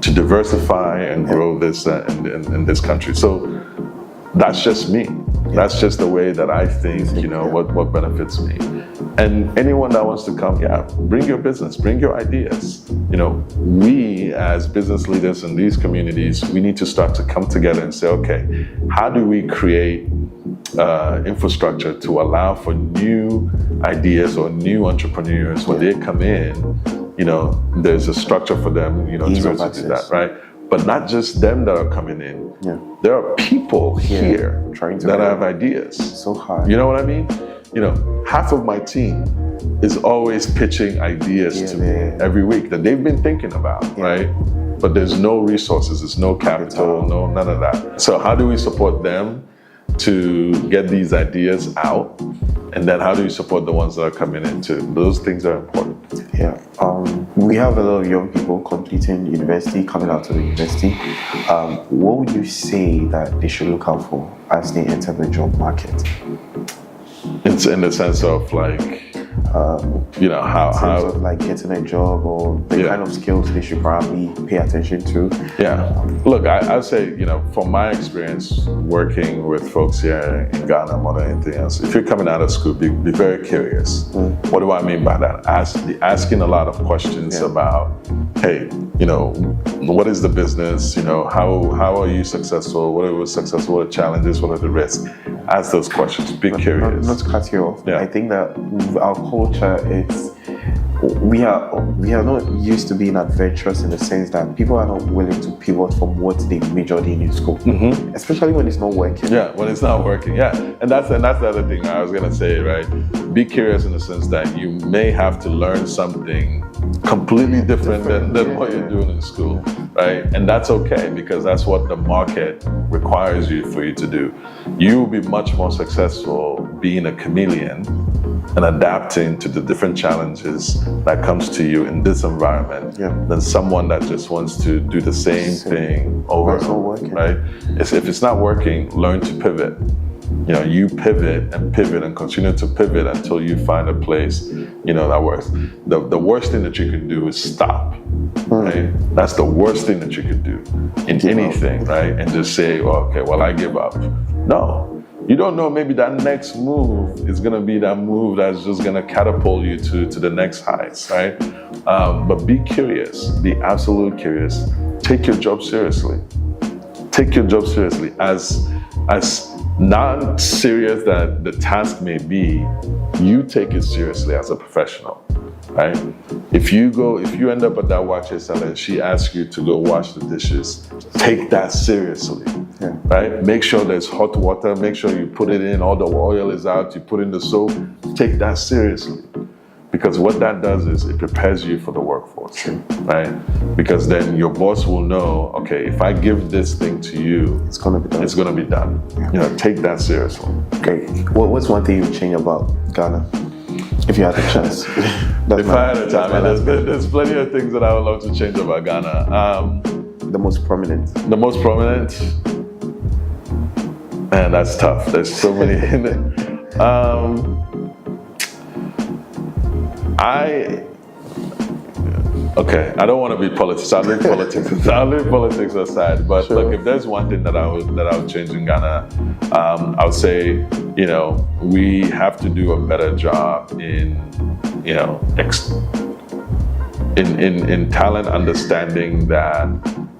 to diversify and grow this in this country. So that's just me. That's just the way that I think, what benefits me. And anyone that wants to come, bring your business, bring your ideas. We as business leaders in these communities, we need to start to come together and say, okay, how do we create infrastructure to allow for new ideas or new entrepreneurs when they come in, there's a structure for them, to do that, right? But not just them that are coming in. There are people here trying to that have ideas. So hard. You know what I mean? Half of my team is always pitching ideas to me every week that they've been thinking about, right? But there's no resources, there's no capital, none of that. So how do we support them to get these ideas out? And then how do you support the ones that are coming in too? Those things are important. We have a lot of young people completing university, coming out of the university. What would you say that they should look out for as they enter the job market? It's in the sense of like, how like getting a job or the kind of skills they should probably pay attention to. Look, I'd say, from my experience working with folks here in Ghana more than anything else, if you're coming out of school, be very curious. What do I mean by that? Asking a lot of questions about, hey, what is the business? How are you successful? What are successful? What are the challenges? What are the risks? Ask those questions. Be curious. Not to cut you off. I think that our culture we are not used to being adventurous in the sense that people are not willing to pivot from what they majored in school, especially when it's not working. When it's not working. And that's the other thing I was gonna say, right? Be curious in the sense that you may have to learn something completely different than what you're doing in school, right? And that's okay, because that's what the market requires for you to do. You will be much more successful being a chameleon and adapting to the different challenges that comes to you in this environment than someone that just wants to do the same thing over and over, right? If it's not working, learn to pivot. You pivot and continue to pivot until you find a place, that works. The worst thing that you can do is stop right? That's the worst thing that you could do in anything, right? And just say, oh, okay, well, I give up. No, you don't know. Maybe that next move is gonna be that move that's just gonna catapult you to the next heights, right? But be curious, be absolutely curious. Take your job seriously. Take your job seriously. As not serious that the task may be, you take it seriously as a professional, right? If you end up at that watcher seller and she asks you to go wash the dishes, take that seriously, right? Make sure there's hot water, make sure you put it in, all the oil is out, you put in the soap, take that seriously. Because what that does is it prepares you for the workforce, right? Because then your boss will know, okay, if I give this thing to you, It's gonna be done. it's gonna be done. You know, take that seriously. Great. What's one thing you would change about Ghana, if you had the chance? If I had a time, and there's plenty of things that I would love to change about Ghana. The most prominent. The most prominent, man, that's tough. There's so many in it. Okay, I don't want to be politics. I'll leave politics. I'll leave politics aside. But look, if there's one thing that I would change in Ghana, I would say, you know, we have to do a better job in, you know, in talent understanding that,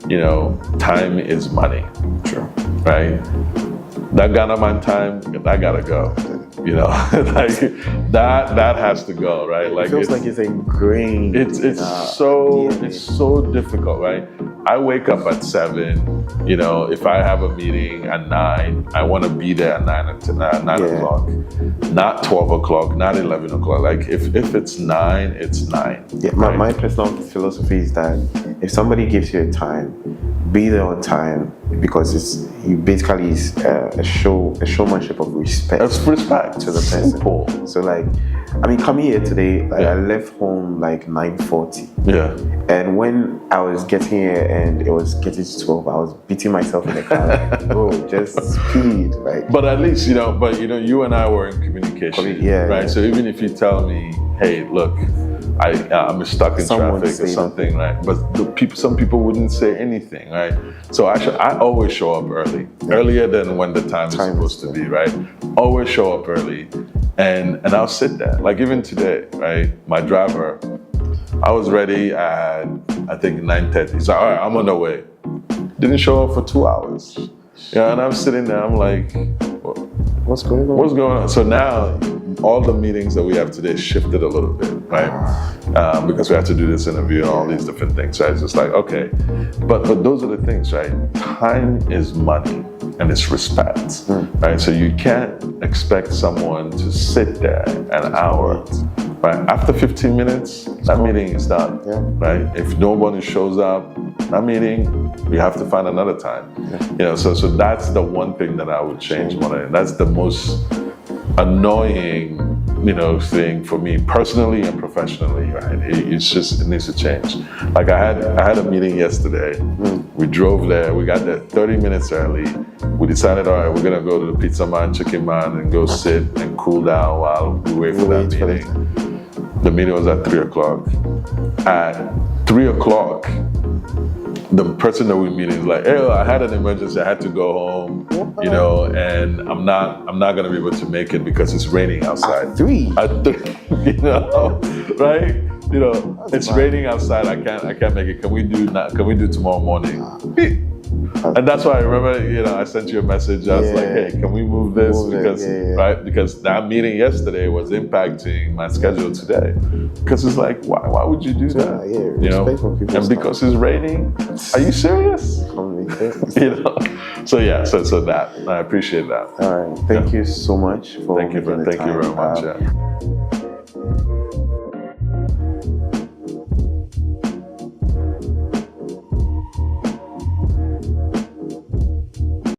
you know, time is money. Sure. Right? That Ghana man time, that gotta go. You know, like that has to go, right? Like it feels like it's ingrained. It's so difficult, right? I wake up at 7. You know, if I have a meeting at 9, I want to be there at 9 o'clock, not 12 o'clock, not 11 o'clock. Like if it's 9, it's 9. Yeah, right? my personal philosophy is that if somebody gives you a time, be there on time, because it's a showmanship of respect. That's respect to the person. Simple. So like, I mean, coming here today, like I left home like 9:40. Yeah. And when I was getting here and it was getting to 12, I was beating myself in the car. Like, bro, just speed, right? But at least, you and I were in communication, right? Yeah. So even if you tell me, hey, look, I'm stuck in traffic or something, right? But some people wouldn't say anything, right? So I always show up early, earlier than when the time is supposed to be, right? Always show up early, and I'll sit there. Like even today, right? My driver, I was ready at I think 9:30. He's like, all right, I'm on the way. Didn't show up for 2 hours. Yeah, and I'm sitting there. I'm like, what's going on? What's going on? So now, all the meetings that we have today shifted a little bit, right? Because we have to do this interview and all these different things, right? It's just like, okay. But those are the things, right? Time is money and it's respect, right? So you can't expect someone to sit there an hour, right? After 15 minutes, that meeting is done, right? If nobody shows up, that meeting, we have to find another time. You know, so that's the one thing that I would change. That's the most annoying, thing for me personally and professionally, right? It needs to change. Like I had a meeting yesterday. We drove there. We got there 30 minutes early. We decided, all right, we're gonna go to the pizza man, chicken man, and go sit and cool down while we wait for that meeting. The meeting was at 3 o'clock. At 3 o'clock, the person that we meet is like, hey, I had an emergency, I had to go home, and I'm not gonna be able to make it because it's raining outside. At 3? Right? It's raining outside, I can't make it. Can we do tomorrow morning? And that's why I remember, I sent you a message. I was like, hey, can we move this? Right? Because that meeting yesterday was impacting my schedule today. Because it's like, why would you do that? And because it's raining? Are you serious? So that. I appreciate that. All right. Thank you so much for Thank you very much.